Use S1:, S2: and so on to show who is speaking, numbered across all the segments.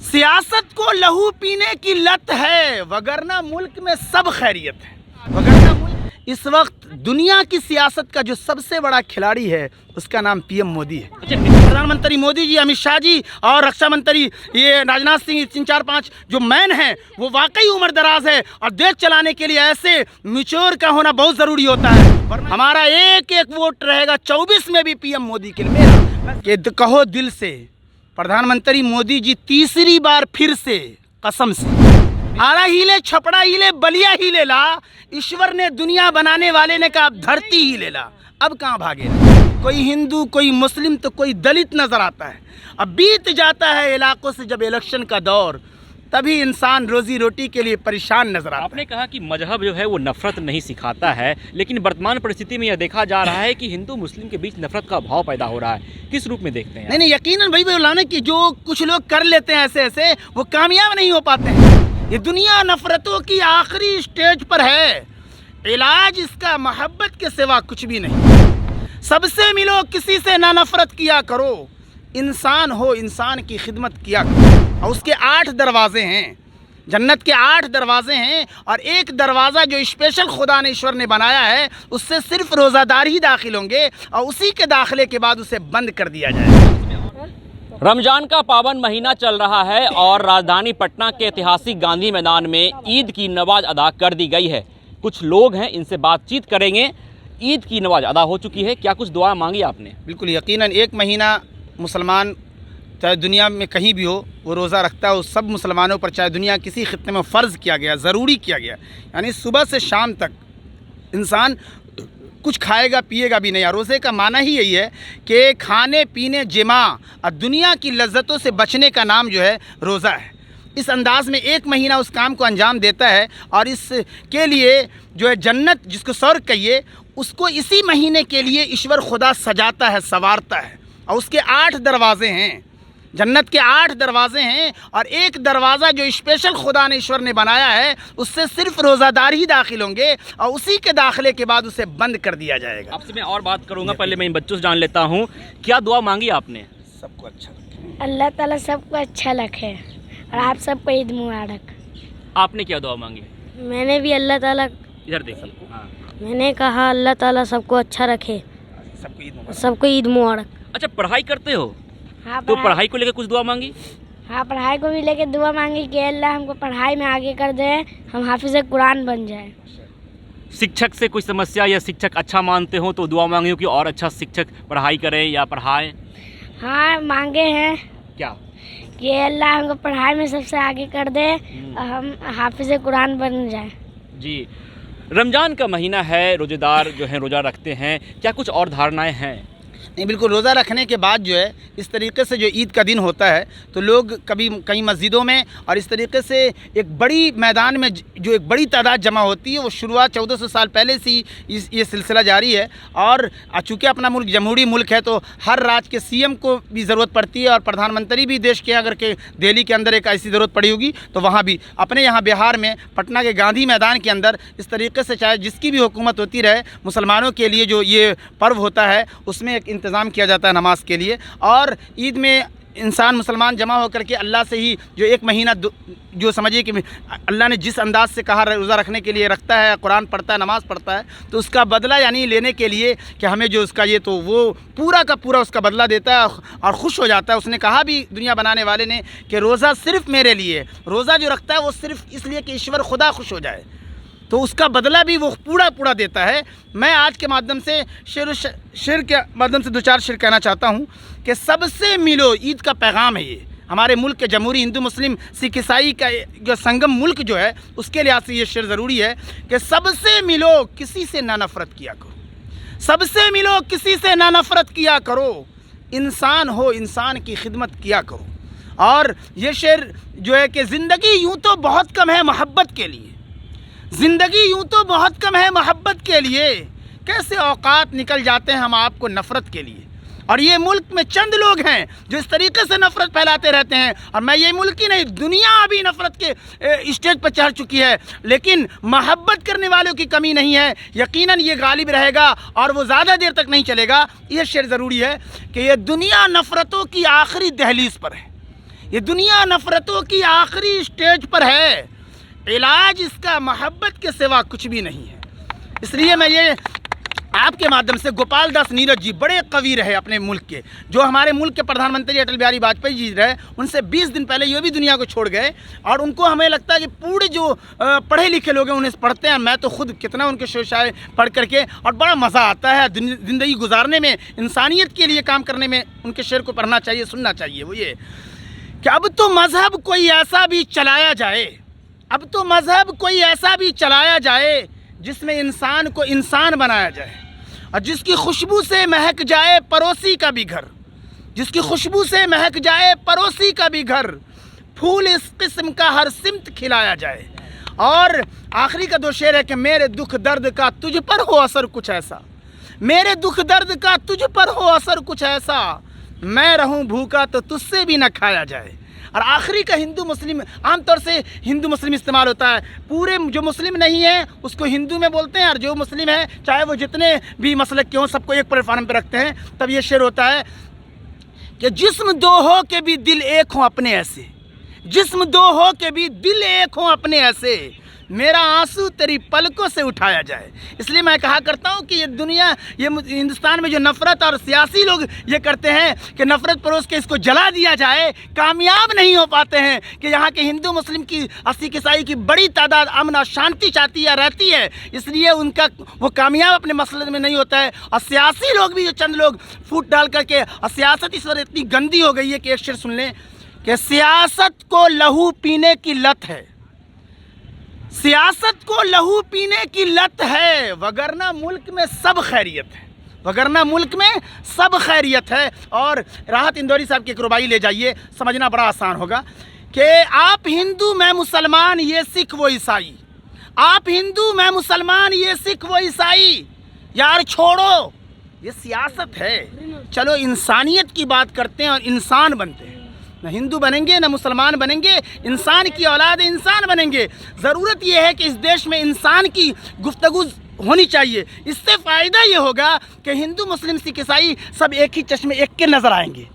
S1: सियासत को लहू पीने की लत है, वगरना मुल्क में सब खैरियत है। वगरना मुल्क इस वक्त दुनिया की सियासत का जो सबसे बड़ा खिलाड़ी है उसका नाम पीएम मोदी है। प्रधानमंत्री मोदी जी, अमित शाह जी और रक्षा मंत्री ये राजनाथ सिंह, 3-4-5 जो मैन हैं वो वाकई उम्र दराज है और देश चलाने के लिए ऐसे मिच्योर का होना बहुत ज़रूरी होता है। हमारा एक एक वोट रहेगा 24 में भी पीएम मोदी के लिए। मेरा कि कहो दिल से, प्रधानमंत्री मोदी जी तीसरी बार फिर से कसम से आरा हिले, छपड़ा हिले, बलिया हिले ला, ईश्वर ने दुनिया बनाने वाले ने कहा अब धरती ही ले ला। अब कहाँ भागे? कोई हिंदू, कोई मुस्लिम तो कोई दलित नजर आता है। अब बीत जाता है इलाकों से जब इलेक्शन का दौर, तभी इंसान रोजी रोटी के लिए परेशान नजर आता है।
S2: आपने कहा कि मजहब जो है वो नफरत नहीं सिखाता है, लेकिन वर्तमान परिस्थिति में यह देखा जा रहा है कि हिंदू मुस्लिम के बीच नफरत का भाव पैदा हो रहा है। किस रूप में देखते हैं?
S1: नहीं, यकीनन भाई बोला कि जो कुछ लोग कर लेते हैं ऐसे ऐसे, वो कामयाब नहीं हो पाते हैं। ये दुनिया नफरतों की आखिरी स्टेज पर है। इलाज इसका मोहब्बत के सिवा कुछ भी नहीं। सबसे मिलो, किसी से ना नफरत किया करो, इंसान हो इंसान की खिदमत किया करो। और उसके 8 दरवाजे हैं, जन्नत के 8 दरवाजे हैं, और एक दरवाज़ा जो स्पेशल खुदा ने, ईश्वर ने बनाया है, उससे सिर्फ रोज़ादार ही दाखिल होंगे और उसी के दाखिले के बाद उसे बंद कर दिया जाएगा।
S2: रमजान का पावन महीना चल रहा है और राजधानी पटना के ऐतिहासिक गांधी मैदान में ईद की नमाज अदा कर दी गई है। कुछ लोग हैं, इनसे बातचीत करेंगे। ईद की नमाज अदा हो चुकी है, क्या कुछ दुआ मांगी आपने?
S1: बिल्कुल यकीनन, एक महीना मुसलमान चाहे दुनिया में कहीं भी हो वो रोज़ा रखता है। उस सब मुसलमानों पर, चाहे दुनिया किसी खित्ते में फ़र्ज़ किया गया, ज़रूरी किया गया, यानी सुबह से शाम तक इंसान कुछ खाएगा पिएगा भी नहीं। और रोज़े का माना ही यही है कि खाने पीने, जिमा और दुनिया की लज्जतों से बचने का नाम जो है रोज़ा है। इस अंदाज़ में एक महीना उस काम को अंजाम देता है और इसके लिए जो है जन्नत, जिसको स्वर्ग कहिए, उसको इसी महीने के लिए ईश्वर खुदा सजाता है, संवारता है। और उसके 8 दरवाज़े हैं, जन्नत के 8 दरवाजे हैं, और एक दरवाज़ा जो स्पेशल खुदा ने, ईश्वर ने बनाया है, उससे सिर्फ रोज़ादार ही दाखिल होंगे और उसी के दाखिले के बाद उसे बंद कर दिया जाएगा।
S2: आपसे मैं और बात करूंगा, पहले मैं इन बच्चों से जान लेता हूं, क्या दुआ मांगी आपने?
S1: सबको अच्छा रखे,
S3: अल्लाह ताला सबको अच्छा रखे और आप सबको ईद मुबारक।
S2: आपने क्या दुआ मांगी?
S3: मैंने भी अल्लाह ताला,
S2: इधर देखिए। हाँ।
S3: मैंने कहा अल्लाह ताला सबको अच्छा रखे, सबको ईद मुबारक।
S2: अच्छा, पढ़ाई करते हो?
S3: हाँ,
S2: तो पढ़ाई को लेकर कुछ दुआ मांगी?
S3: हाँ, पढ़ाई को भी लेके दुआ मांगी कि अल्लाह हमको पढ़ाई में आगे कर दे, हम हाफिज़ कुरान बन जाए।
S2: शिक्षक से कोई समस्या या शिक्षक अच्छा मानते हो तो दुआ मांगी हो कि और अच्छा शिक्षक पढ़ाई करें या पढ़ाएं?
S3: हाँ, मांगे हैं।
S2: क्या?
S3: कि अल्लाह हमको पढ़ाई में सबसे आगे कर दे और हम हाफिज़ कुरान बन जाए।
S2: जी, रमज़ान का महीना है, रोज़ेदार जो हैं रोज़ा रखते हैं, क्या कुछ और धारणाएं हैं?
S1: नहीं, बिल्कुल। रोज़ा रखने के बाद जो है इस तरीके से जो ईद का दिन होता है तो लोग कभी कई मस्जिदों में और इस तरीके से एक बड़ी मैदान में जो एक बड़ी तादाद जमा होती है, वो शुरुआत 1400 साल पहले से ही ये सिलसिला जारी है। और चूँकि अपना मुल्क जमहूरी मुल्क है तो हर राज्य के सीएम को भी ज़रूरत पड़ती है और प्रधानमंत्री भी देश के, अगर के दिल्ली के अंदर एक ऐसी ज़रूरत पड़ी होगी तो वहाँ भी, अपने यहाँ बिहार में पटना के गांधी मैदान के अंदर इस तरीके से, चाहे जिसकी भी हुकूमत होती रहे, मुसलमानों के लिए जो ये पर्व होता है उसमें एक इंतज़ाम किया जाता है नमाज के लिए। और ईद में इंसान मुसलमान जमा होकर के अल्लाह से ही जो एक महीना जो समझिए कि अल्लाह ने जिस अंदाज से कहा रोज़ा रखने के लिए रखता है, कुरान पढ़ता है, नमाज़ पढ़ता है, तो उसका बदला यानी लेने के लिए कि हमें जो उसका ये, तो वो पूरा का पूरा उसका बदला देता है और खुश हो जाता है। उसने कहा भी, दुनिया बनाने वाले ने, कि रोज़ा सिर्फ़ मेरे लिए, रोज़ा जो रखता है वो सिर्फ़ इसलिए कि ईश्वर खुदा खुश हो जाए, तो उसका बदला भी वो पूरा देता है। मैं आज के माध्यम से शेर के माध्यम से 2-4 शेर कहना चाहता हूँ कि सबसे मिलो, ईद का पैगाम है ये। हमारे मुल्क के जमहूरी हिंदू मुस्लिम सिख ईसाई का जो संगम मुल्क जो है, उसके लिहाज से ये शेर ज़रूरी है कि सबसे मिलो, किसी से ना नफ़रत किया करो, सबसे मिलो, किसी से ना नफ़रत किया करो, इंसान हो इंसान की खिदमत किया करो। और ये शेर जो है कि ज़िंदगी यूँ तो बहुत कम है मोहब्बत के लिए, ज़िंदगी यूँ तो बहुत कम है मोहब्बत के लिए, कैसे औकात निकल जाते हैं हम आपको नफ़रत के लिए। और ये मुल्क में चंद लोग हैं जो इस तरीके से नफ़रत फैलाते रहते हैं, और मैं ये मुल्क ही नहीं, दुनिया अभी नफ़रत के स्टेज पर चढ़ चुकी है, लेकिन मोहब्बत करने वालों की कमी नहीं है। यकीनन ये गालिब रहेगा और वो ज़्यादा देर तक नहीं चलेगा। ये शेर ज़रूरी है कि ये दुनिया नफ़रतों की आखिरी दहलीज पर है, ये दुनिया नफ़रतों की आखिरी स्टेज पर है, इलाज इसका मोहब्बत के सिवा कुछ भी नहीं है। इसलिए मैं ये आपके माध्यम से, गोपाल दास नीरज जी बड़े कवि रहे अपने मुल्क के, जो हमारे मुल्क के प्रधानमंत्री अटल बिहारी वाजपेयी जी रहे, उनसे 20 दिन पहले ये भी दुनिया को छोड़ गए। और उनको हमें लगता है कि पूरे जो पढ़े लिखे लोग हैं उन्हें पढ़ते हैं। मैं तो खुद कितना उनके शेर शायर पढ़ करके, और बड़ा मज़ा आता है ज़िंदगी गुजारने में, इंसानियत के लिए काम करने में। उनके शेर को पढ़ना चाहिए, सुनना चाहिए। वो ये कि अब तो मज़हब कोई ऐसा भी चलाया जाए, अब तो मज़हब कोई ऐसा भी चलाया जाए जिसमें इंसान को इंसान बनाया जाए, और जिसकी खुशबू से महक जाए पड़ोसी का भी घर, जिसकी खुशबू से महक जाए पड़ोसी का भी घर, फूल इस किस्म का हर सिमत खिलाया जाए। और आखिरी का 2 शेर है कि मेरे दुख दर्द का तुझ पर हो असर कुछ ऐसा, मेरे दुख दर्द का तुझ पर हो असर कुछ ऐसा, मैं रहूं भूखा तो तुझसे भी न खाया जाए। और आखिरी का हिंदू मुस्लिम, आमतौर से हिंदू मुस्लिम इस्तेमाल होता है, पूरे जो मुस्लिम नहीं है उसको हिंदू में बोलते हैं, और जो मुस्लिम है चाहे वो जितने भी मसलक के हों सबको एक प्लेटफार्म पे रखते हैं। तब ये शेर होता है कि जिस्म दो हो के भी दिल एक हो अपने ऐसे, जिस्म दो हो के भी दिल एक हो अपने ऐसे, मेरा आंसू तेरी पलकों से उठाया जाए। इसलिए मैं कहा करता हूँ कि ये दुनिया, ये हिंदुस्तान में जो नफ़रत और सियासी लोग ये करते हैं कि नफ़रत परोस के इसको जला दिया जाए, कामयाब नहीं हो पाते हैं। कि यहाँ के हिंदू मुस्लिम की, सिख ईसाई की बड़ी तादाद अमन और शांति चाहती है, रहती है, इसलिए उनका वो कामयाब अपने मसले में नहीं होता है। और सियासी लोग भी, जो चंद लोग फूट डाल करके, और सियासत इस वक्त इतनी गंदी हो गई है कि एक शेर सुन लें कि सियासत को लहू पीने की लत है, सियासत को लहू पीने की लत है, वगरना मुल्क में सब खैरियत है, वगरना मुल्क में सब खैरियत है। और राहत इंदौरी साहब की एक रुबाई ले जाइए, समझना बड़ा आसान होगा कि आप हिंदू मैं मुसलमान ये सिख वो ईसाई, आप हिंदू मैं मुसलमान ये सिख वो ईसाई, यार छोड़ो ये सियासत है, चलो इंसानियत की बात करते हैं और इंसान बनते हैं। न हिंदू बनेंगे न मुसलमान बनेंगे, इंसान की औलाद इंसान बनेंगे। ज़रूरत यह है कि इस देश में इंसान की गुफ्तगू होनी चाहिए। इससे फ़ायदा ये होगा कि हिंदू मुस्लिम सिख ईसाई सब एक ही चश्मे एक के नज़र आएंगे।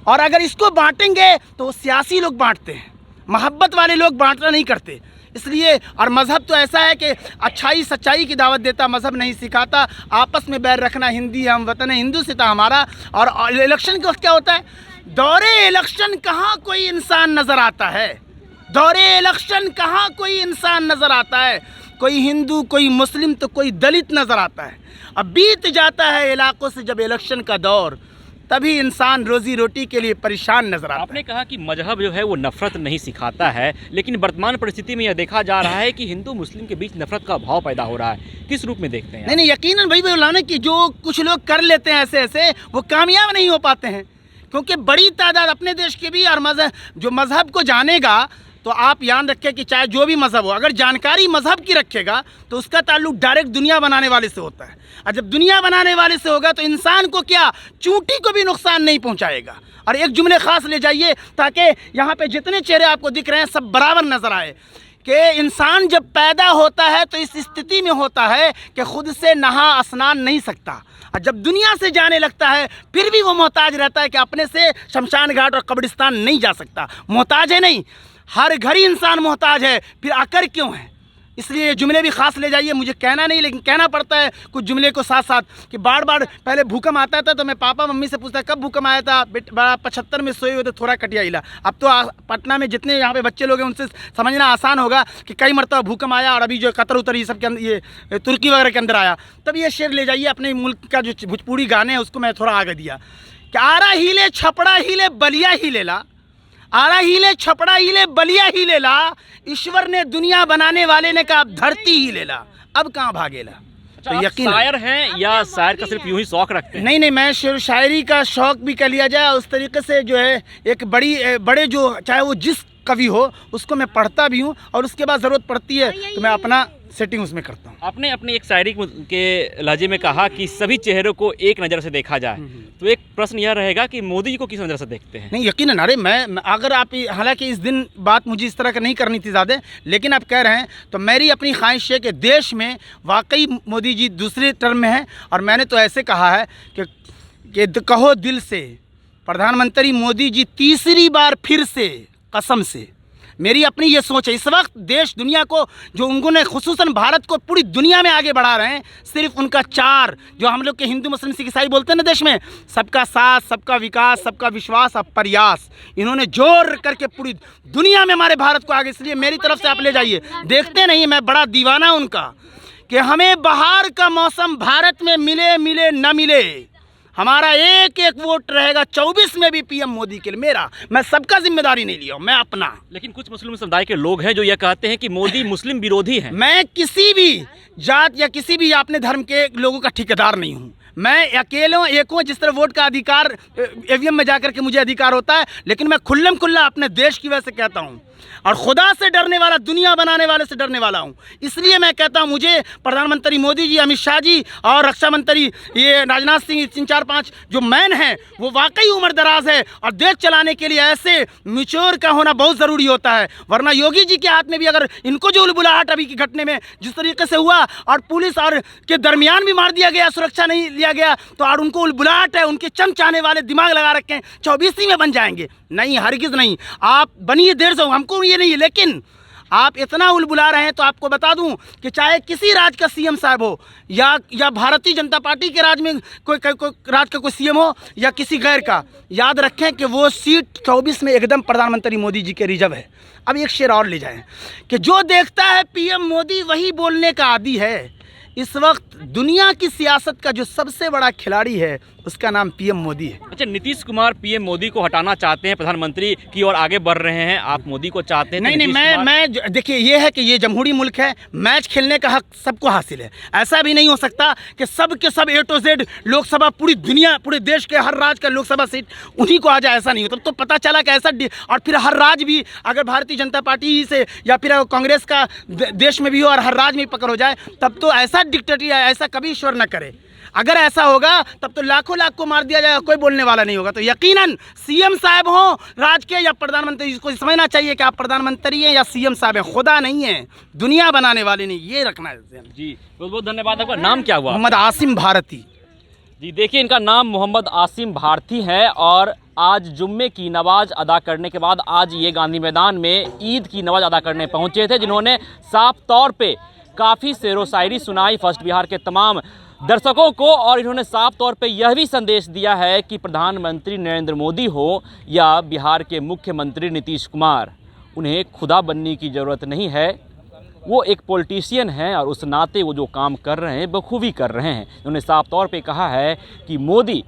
S1: और अगर इसको बांटेंगे तो सियासी लोग बांटते हैं, मोहब्बत वाले लोग बांटना नहीं करते। इसलिए, और मज़हब तो ऐसा है कि अच्छाई सच्चाई की दावत देता, मज़हब नहीं सिखाता। आपस में बैर रखना, हिंदी हम वतन है, हिंदू सिता हमारा। और इलेक्शन के वक्त क्या होता है, दौरे इलेक्शन कहाँ कोई इंसान नज़र आता है, दौरे इलेक्शन कहाँ कोई इंसान नज़र आता है, कोई हिंदू कोई मुस्लिम तो कोई दलित नज़र आता है। अब बीत जाता है इलाकों से जब इलेक्शन का दौर, तभी इंसान रोज़ी रोटी के लिए परेशान नजर आता है।
S2: आपने कहा कि मजहब जो है वो नफरत नहीं सिखाता है, लेकिन वर्तमान परिस्थिति में यह देखा जा रहा है कि हिंदू मुस्लिम के बीच नफरत का भाव पैदा हो रहा है। किस रूप में देखते हैं?
S1: नहीं, यकीनन भाई बोला कि जो कुछ लोग कर लेते हैं ऐसे ऐसे, वो कामयाब नहीं हो पाते हैं, क्योंकि बड़ी तादाद अपने देश के भी, और जो मज़हब को जानेगा तो आप याद रखें कि चाहे जो भी मज़हब हो, अगर जानकारी मज़हब की रखेगा तो उसका ताल्लुक डायरेक्ट दुनिया बनाने वाले से होता है। और जब दुनिया बनाने वाले से होगा तो इंसान को क्या, चूंटी को भी नुकसान नहीं पहुंचाएगा। और एक जुमले ख़ास ले जाइए ताकि यहाँ पे जितने चेहरे आपको दिख रहे हैं सब बराबर नज़र आए, कि इंसान जब पैदा होता है तो इस स्थिति में होता है कि खुद से नहा स्नान नहीं सकता, और जब दुनिया से जाने लगता है फिर भी वो मोहताज रहता है कि अपने से शमशान घाट और कब्रिस्तान नहीं जा सकता। मोहताज है नहीं, हर घर ही इंसान मोहताज है, फिर आकर क्यों है। इसलिए ये जुमले भी ख़ास ले जाइए, मुझे कहना नहीं लेकिन कहना पड़ता है कुछ जुमले को साथ साथ, कि बार बार पहले भूकंप आता था तो मैं पापा मम्मी से पूछता कब भूकंप आया था, 75 में सोए हुए तो थोड़ा कटिया हिला। अब तो पटना में जितने यहाँ पे बच्चे लोग हैं उनसे समझना आसान होगा कि कई मरतबा भूकंप आया, और अभी जो कतर उतर ये सब के अंदर, ये तुर्की वगैरह के अंदर आया। तब ये शेर ले जाइए, अपने मुल्क का जो भोजपुरी गाने हैं उसको मैं थोड़ा आगे दिया कि आरा हिले छपड़ा हिले बलिया ही लेला, आरा हिले छपड़ा हिले बलिया ही लेला, ईश्वर ने दुनिया बनाने वाले ने कहा अब धरती ही लेला, अब कहाँ भागेला।
S2: तो यकीन शायर हैं या शायर का सिर्फ यूं ही शौक रखते हैं?
S1: नहीं, मैं शेर शायरी का शौक भी कर लिया जाए, उस तरीके से जो है एक बड़े जो चाहे वो जिस कवि हो उसको मैं पढ़ता भी हूँ, और उसके बाद ज़रूरत पड़ती है तो मैं अपना सेटिंग उसमें करता हूँ।
S2: आपने अपनी एक शायरी के लहजे में कहा कि सभी चेहरों को एक नज़र से देखा जाए, तो एक प्रश्न यह रहेगा कि मोदी जी को किस नज़र से देखते हैं?
S1: नहीं, यकीनन, अरे मैं अगर आप, हालांकि इस दिन बात मुझे इस तरह का नहीं करनी थी ज़्यादा, लेकिन आप कह रहे हैं तो मेरी अपनी ख्वाहिश है कि देश में वाकई मोदी जी दूसरे टर्म में हैं, और मैंने तो ऐसे कहा है कि कहो दिल से प्रधानमंत्री मोदी जी तीसरी बार फिर से, कसम से, मेरी अपनी ये सोच है, इस वक्त देश दुनिया को जो उन्होंने खुसूसन भारत को पूरी दुनिया में आगे बढ़ा रहे हैं, सिर्फ उनका चार जो हम लोग के हिंदू मुस्लिम सिख ईसाई बोलते हैं ना देश में, सबका साथ, सबका विकास, सबका विश्वास और प्रयास, इन्होंने जोर करके पूरी दुनिया में हमारे भारत को आगे, इसलिए मेरी तरफ से आप ले जाइए। देखते नहीं, मैं बड़ा दीवाना उनका कि हमें बाहर का मौसम भारत में मिले मिले न मिले, हमारा एक एक वोट रहेगा 24 में भी पीएम मोदी के लिए मेरा। मैं सबका जिम्मेदारी नहीं लिया हूँ, मैं अपना।
S2: लेकिन कुछ मुस्लिम समुदाय के लोग हैं जो यह कहते हैं कि मोदी मुस्लिम विरोधी हैं।
S1: मैं किसी भी जात या किसी भी अपने धर्म के लोगों का ठेकेदार नहीं हूँ। मैं अकेले एक हूँ, जिस तरह वोट का अधिकार ईवीएम में जाकर के मुझे अधिकार होता है, लेकिन मैं खुल्लम खुल्ला अपने देश की वजह से कहता हूँ और खुदा से डरने वाला, दुनिया बनाने वाले से डरने वाला हूँ। इसलिए मैं कहता हूँ मुझे प्रधानमंत्री मोदी जी, अमित शाह जी और रक्षा मंत्री ये राजनाथ सिंह, 3-4-5 जो मैन हैं, वो वाकई उम्र दराज है और देश चलाने के लिए ऐसे मिच्योर का होना बहुत ज़रूरी होता है। वरना योगी जी के हाथ में भी अगर इनको जो उलबुलाहट अभी की घटने में जिस तरीके से हुआ और पुलिस और के दरमियान भी मार दिया गया, सुरक्षा नहीं लिया गया, तो और उनको उलबुलाहट है, उनके चमचाने वाले दिमाग लगा रखे हैं 24 में बन जाएंगे। नहीं, हरगिज़ नहीं। आप बनिए देर से, हमको ये नहीं है, लेकिन आप इतना उलबुला रहे हैं तो आपको बता दूं कि चाहे किसी राज्य का सीएम साहब हो या भारतीय जनता पार्टी के राज्य में कोई राज्य का कोई सीएम हो या किसी गैर का, याद रखें कि वो सीट 24 में एकदम प्रधानमंत्री मोदी जी के रिजर्व है। अब एक शेर और ले जाएं कि जो देखता है पीएम मोदी वही बोलने का आदी है। इस वक्त दुनिया की सियासत का जो सबसे बड़ा खिलाड़ी है उसका नाम पीएम मोदी है।
S2: अच्छा, नीतीश कुमार पीएम मोदी को हटाना चाहते हैं, प्रधानमंत्री की ओर आगे बढ़ रहे हैं, आप मोदी को चाहते हैं?
S1: नहीं, मैं देखिए, ये है कि ये जमहूरी मुल्क है, मैच खेलने का हक सबको हासिल है। ऐसा भी नहीं हो सकता कि सब के सब A to Z लोकसभा, पूरी दुनिया, पूरे देश के हर राज्य का लोकसभा सीट उन्हीं को आ जाए, ऐसा नहीं हो। तब तो पता चला कि ऐसा, और फिर हर राज्य भी अगर भारतीय जनता पार्टी ही से या फिर कांग्रेस का देश में भी हो और हर राज्य में पकड़ हो जाए, तब तो ऐसा डिक्टेटर, ऐसा कभी ईश्वर न करे। अगर ऐसा होगा तब तो लाखों लाख को मार दिया जाएगा, कोई बोलने वाला नहीं होगा। तो यकीनन सीएम साहब हो राज्य के या प्रधानमंत्री, इसको समझना चाहिए कि आप प्रधानमंत्री हैं या सीएम साहब हैं, खुदा नहीं है, दुनिया बनाने वाले नहीं, ये रखना है।
S2: जी बहुत बहुत धन्यवाद। आपका नाम क्या हुआ?
S1: मोहम्मद आसिम भारती।
S2: जी देखिए, इनका नाम मोहम्मद आसिम भारती है और आज जुम्मे की नमाज अदा करने के बाद आज ये गांधी मैदान में ईद की नमाज अदा करने पहुँचे थे, जिन्होंने साफ तौर पर काफ़ी शेरो शायरी सुनाई फर्स्ट बिहार के तमाम दर्शकों को, और इन्होंने साफ तौर पे यह भी संदेश दिया है कि प्रधानमंत्री नरेंद्र मोदी हो या बिहार के मुख्यमंत्री नीतीश कुमार, उन्हें खुदा बनने की ज़रूरत नहीं है। वो एक पॉलिटिशियन हैं और उस नाते वो जो काम कर रहे हैं बखूबी कर रहे हैं। उन्होंने साफ तौर पे कहा है कि मोदी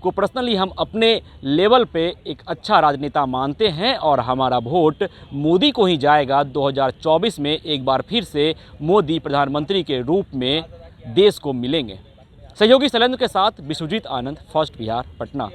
S2: को पर्सनली हम अपने लेवल पे एक अच्छा राजनेता मानते हैं और हमारा वोट मोदी को ही जाएगा। 2024 में एक बार फिर से मोदी प्रधानमंत्री के रूप में देश को मिलेंगे। सहयोगी शैलेंद्र के साथ विश्वजीत आनंद, फर्स्ट बिहार, पटना।